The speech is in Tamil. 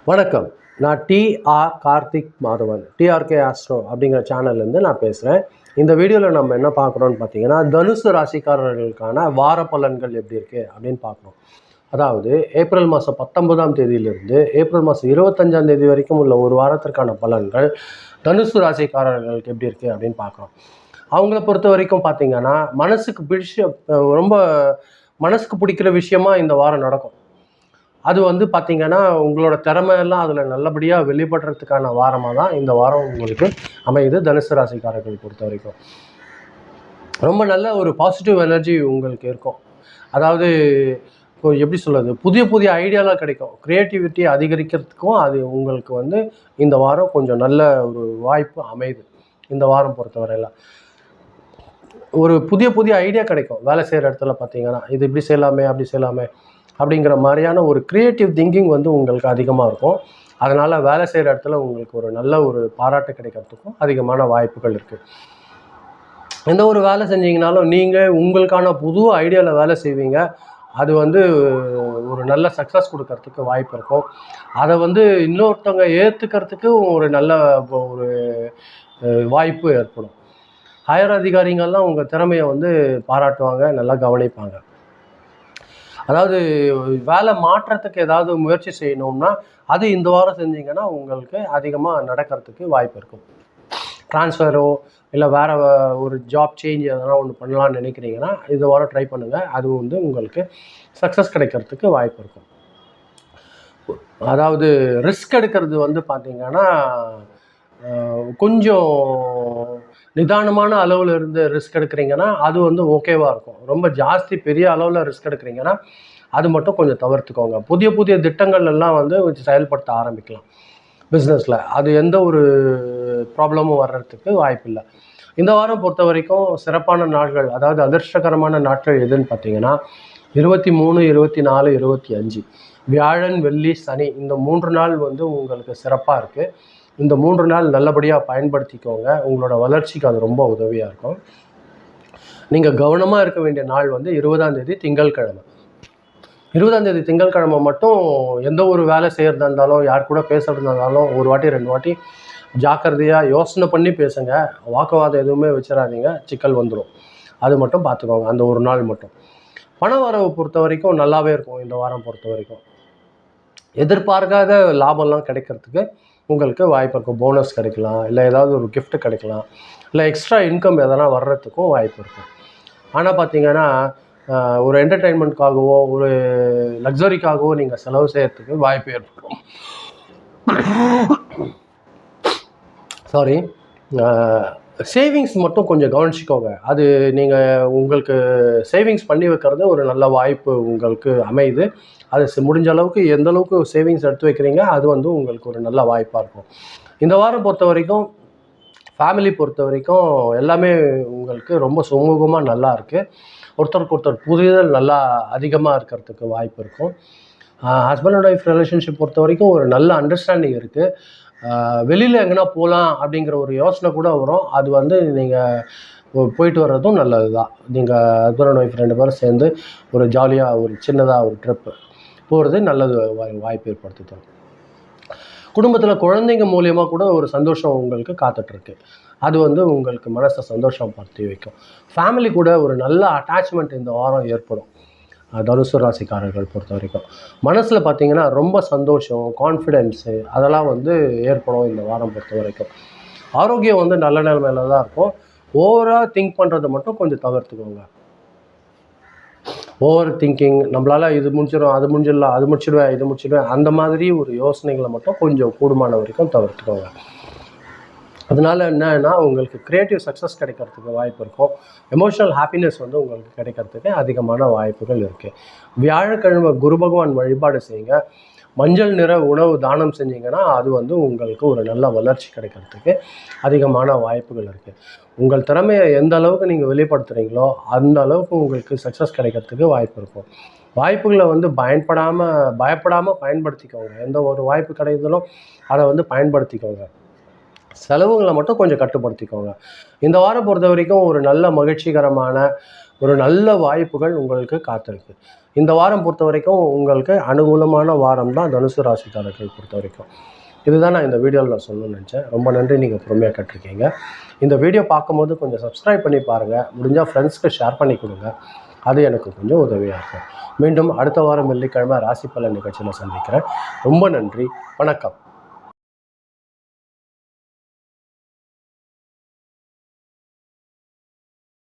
வணக்கம். நான் TR Karthik Madhavan, TRK Astro அப்படிங்கிற சேனல்லேருந்து நான் பேசுகிறேன். இந்த வீடியோவில் நம்ம என்ன பார்க்குறோன்னு பார்த்தீங்கன்னா, தனுசு ராசிக்காரர்களுக்கான வார பலன்கள் எப்படி இருக்குது அப்படின்னு பார்க்கணும். அதாவது ஏப்ரல் மாதம் 19ஆம் தேதியிலிருந்து ஏப்ரல் மாதம் 25ஆம் தேதி வரைக்கும் உள்ள ஒரு வாரத்திற்கான பலன்கள் தனுசு ராசிக்காரர்களுக்கு எப்படி இருக்குது அப்படின்னு பார்க்குறோம். அவங்கள பொறுத்த வரைக்கும் பார்த்தீங்கன்னா, ரொம்ப மனசுக்கு பிடிக்கிற விஷயமா இந்த வாரம் நடக்கும். அது பார்த்தீங்கன்னா, உங்களோட திறமையெல்லாம் அதில் நல்லபடியாக வெளிப்படுறதுக்கான வாரமாக தான் இந்த வாரம் உங்களுக்கு அமையுது. தனுசு ராசிக்காரர்கள் பொறுத்த வரைக்கும் ரொம்ப நல்ல ஒரு பாசிட்டிவ் எனர்ஜி உங்களுக்கு இருக்கும். அதாவது இப்போ எப்படி சொல்கிறது, புதிய புதிய ஐடியாலாம் கிடைக்கும். க்ரியேட்டிவிட்டி அதிகரிக்கிறதுக்கும் அது உங்களுக்கு இந்த வாரம் கொஞ்சம் நல்ல ஒரு வாய்ப்பு அமையுது. இந்த வாரம் பொறுத்தவரையில் ஒரு புதிய புதிய ஐடியா கிடைக்கும். வேலை செய்கிற இடத்துல பார்த்தீங்கன்னா, இது இப்படி செய்யலாமே, அப்படி செய்யலாமே அப்படிங்கிற மாதிரியான ஒரு க்ரியேட்டிவ் திங்கிங் உங்களுக்கு அதிகமாக இருக்கும். அதனால் வேலை செய்கிற இடத்துல உங்களுக்கு ஒரு நல்ல ஒரு பாராட்டு கிடைக்கிறதுக்கும் அதிகமான வாய்ப்புகள் இருக்குது. எந்த ஒரு வேலை செஞ்சீங்கனாலும் நீங்கள் உங்களுக்கான புது ஐடியாவில் வேலை செய்வீங்க. அது ஒரு நல்ல சக்ஸஸ் கொடுக்கறதுக்கு வாய்ப்பு இருக்கும். அதை இன்னொருத்தவங்க ஏற்றுக்கிறதுக்கு ஒரு நல்ல ஒரு வாய்ப்பு ஏற்படும். ஹையர் அதிகாரிகள்லாம் உங்கள் திறமையை பாராட்டுவாங்க, நல்லா கவனிப்பாங்க. அதாவது வேலை மாற்றத்துக்கு ஏதாவது முயற்சி செய்யணும்னா அது இந்த வாரம் செஞ்சீங்கன்னா உங்களுக்கு அதிகமாக நடக்கிறதுக்கு வாய்ப்பு இருக்கும். ட்ரான்ஸ்ஃபரோ இல்லை வேறு ஒரு ஜாப் சேஞ்ச் எதனா ஒன்று பண்ணலான்னு நினைக்கிறீங்கன்னா இந்த வாரம் ட்ரை பண்ணுங்கள். அது உங்களுக்கு சக்ஸஸ் கிடைக்கிறதுக்கு வாய்ப்பு இருக்கும். அதாவது ரிஸ்க் எடுக்கிறது பார்த்தீங்கன்னா கொஞ்சம் நிதானமான அளவில் இருந்து ரிஸ்க் எடுக்கிறீங்கன்னா அது ஓகேவாக இருக்கும். ரொம்ப ஜாஸ்தி பெரிய அளவில் ரிஸ்க் எடுக்கிறீங்கன்னா அது மட்டும் கொஞ்சம் தவிர்த்துக்கோங்க. புதிய புதிய திட்டங்கள் எல்லாம் செயல்படுத்த ஆரம்பிக்கலாம் பிஸ்னஸில். அது எந்த ஒரு ப்ராப்ளமும் வர்றதுக்கு வாய்ப்பில்லை. இந்த வாரம் பொறுத்த வரைக்கும் சிறப்பான நாட்கள், அதாவது அதிர்ஷ்டகரமான நாட்கள் எதுன்னு பார்த்தீங்கன்னா 23, 24, 25 வியாழன், வெள்ளி, சனி இந்த 3 நாள் உங்களுக்கு சிறப்பாக இருக்குது. இந்த 3 நாள் நல்லபடியாக பயன்படுத்திக்கோங்க. உங்களோட வளர்ச்சிக்கு அது ரொம்ப உதவியாக இருக்கும். நீங்கள் கவனமாக இருக்க வேண்டிய நாள் 20ஆம் தேதி திங்கட்கிழமை. 20ஆம் தேதி திங்கட்கிழமை மட்டும் எந்த ஒரு வேலை செய்கிறதா இருந்தாலும், யார் கூட பேசுகிறதா இருந்தாலும் ஒரு வாட்டி 2 வாட்டி ஜாக்கிரதையாக யோசனை பண்ணி பேசுங்க. வாக்குவாதம் எதுவுமே வச்சிடாதீங்க, சிக்கல் வந்துடும். அது மட்டும் பார்த்துக்கோங்க அந்த ஒரு நாள் மட்டும். பண வரவு பொறுத்த வரைக்கும் நல்லாவே இருக்கும். இந்த வாரம் பொறுத்த வரைக்கும் எதிர்பார்க்காத லாபம்லாம் கிடைக்கிறதுக்கு உங்களுக்கு வாய்ப்பு இருக்கும். போனஸ் கிடைக்கலாம், இல்லை ஏதாவது ஒரு கிஃப்ட் கிடைக்கலாம், இல்லை எக்ஸ்ட்ரா இன்கம் எதனா வர்றதுக்கும் வாய்ப்பு இருக்கும். ஆனால் பார்த்தீங்கன்னா ஒரு என்டர்டெயின்மெண்ட்காகவோ ஒரு லக்ஸரிக்காகவோ நீங்கள் செலவு செய்யறதுக்கு வாய்ப்பு ஏற்படும். சாரி, சேவிங்ஸ் மட்டும் கொஞ்சம் கவனிச்சிக்கோங்க. அது நீங்கள் உங்களுக்கு சேவிங்ஸ் பண்ணி வைக்கிறது ஒரு நல்ல வாய்ப்பு உங்களுக்கு அமையுது. அது முடிஞ்ச அளவுக்கு எந்த அளவுக்கு சேவிங்ஸ் எடுத்து வைக்கிறீங்க அது உங்களுக்கு ஒரு நல்ல வாய்ப்பாக இருக்கும். இந்த வாரம் பொறுத்த வரைக்கும் ஃபேமிலி பொறுத்த வரைக்கும் எல்லாமே உங்களுக்கு ரொம்ப சுமூகமாக நல்லா இருக்குது. ஒருத்தருக்கு ஒருத்தர் புரிதல் நல்லா அதிகமாக இருக்கிறதுக்கு வாய்ப்பு இருக்கும். ஹஸ்பண்ட் அண்ட் ஒய்ஃப் ரிலேஷன்ஷிப் பொறுத்த வரைக்கும் ஒரு நல்ல அண்டர்ஸ்டாண்டிங் இருக்குது. வெளியில் எங்கன்னா போகலாம் அப்படிங்கிற ஒரு யோசனை கூட வரும். அது நீங்கள் போயிட்டு வர்றதும் நல்லது தான். நீங்கள் ஹஸ்பண்ட் அண்ட் ஒய்ஃப் 2 பேரும் சேர்ந்து ஒரு ஜாலியாக ஒரு சின்னதாக ஒரு ட்ரிப்பு போகிறது நல்லது வாய்ப்பு ஏற்படுத்தி தரும். குடும்பத்தில் குழந்தைங்க மூலியமாக கூட ஒரு சந்தோஷம் உங்களுக்கு காத்துட்ருக்கு. அது உங்களுக்கு மனசை சந்தோஷப்படுத்தி வைக்கும். ஃபேமிலி கூட ஒரு நல்ல அட்டாச்மெண்ட் இந்த வாரம் ஏற்படும். தனுசு ராசிக்காரர்கள் பொறுத்த வரைக்கும் மனசில் பார்த்தீங்கன்னா ரொம்ப சந்தோஷம், கான்ஃபிடென்ஸு அதெல்லாம் ஏற்படும் இந்த வாரம் பொறுத்த வரைக்கும். ஆரோக்கியம் நல்ல நிலைமையில தான் இருக்கும். ஓவராக திங்க் பண்ணுறதை மட்டும் கொஞ்சம் தவிர்த்துக்கோங்க. ஓவர் திங்கிங், நம்மளால் இது முடிச்சிடும், அது முடிஞ்சிடலாம், அது முடிச்சிடுவேன், இது முடிச்சிடுவேன், அந்த மாதிரி ஒரு யோசனைகளை மட்டும் கொஞ்சம் கூடுமான வரைக்கும் தவிர்த்துக்கோங்க. அதனால் என்னன்னா உங்களுக்கு க்ரியேட்டிவ் சக்ஸஸ் கிடைக்கிறதுக்கு வாய்ப்பு இருக்கும். எமோஷனல் ஹாப்பினஸ் உங்களுக்கு கிடைக்கிறதுக்கு அதிகமான வாய்ப்புகள் இருக்குது. வியாழக்கிழமை குரு பகவான் வழிபாடு செய்யுங்க. மஞ்சள் நிற உணவு தானம் செஞ்சீங்கன்னா அது உங்களுக்கு ஒரு நல்ல வளர்ச்சி கிடைக்கிறதுக்கு அதிகமான வாய்ப்புகள் இருக்குது. உங்கள் திறமையை எந்த அளவுக்கு நீங்கள் வெளிப்படுத்துகிறீங்களோ அந்த அளவுக்கு உங்களுக்கு சக்ஸஸ் கிடைக்கிறதுக்கு வாய்ப்பு இருக்கும். வாய்ப்புகளை பயப்படாமல் பயன்படுத்திக்கோங்க. எந்த ஒரு வாய்ப்பு கிடைத்தாலும் அதை பயன்படுத்திக்கோங்க. செலவுகளை மட்டும் கொஞ்சம் கட்டுப்படுத்திக்கோங்க. இந்த வாரம் பொறுத்த வரைக்கும் ஒரு நல்ல மகிழ்ச்சிகரமான ஒரு நல்ல வாய்ப்புகள் உங்களுக்கு காத்திருக்கு. இந்த வாரம் பொறுத்த வரைக்கும் உங்களுக்கு அனுகூலமான வாரம் தான் தனுசு ராசிக்காரர்கள் பொறுத்த வரைக்கும். இதுதான் நான் இந்த வீடியோவில் நான் சொல்லணும்னு நினச்சேன். ரொம்ப நன்றி, நீங்கள் பொறுமையாக கேட்டிருக்கீங்க. இந்த வீடியோ பார்க்கும்போது கொஞ்சம் சப்ஸ்கிரைப் பண்ணி பாருங்கள், முடிஞ்சால் ஃப்ரெண்ட்ஸ்க்கு ஷேர் பண்ணி கொடுங்க, அது எனக்கு கொஞ்சம் உதவியாக இருக்கும். மீண்டும் அடுத்த வாரம் வெள்ளிக்கிழமை ராசி பலன் நிகழ்ச்சியில் சந்திக்கிறேன். ரொம்ப நன்றி, வணக்கம்.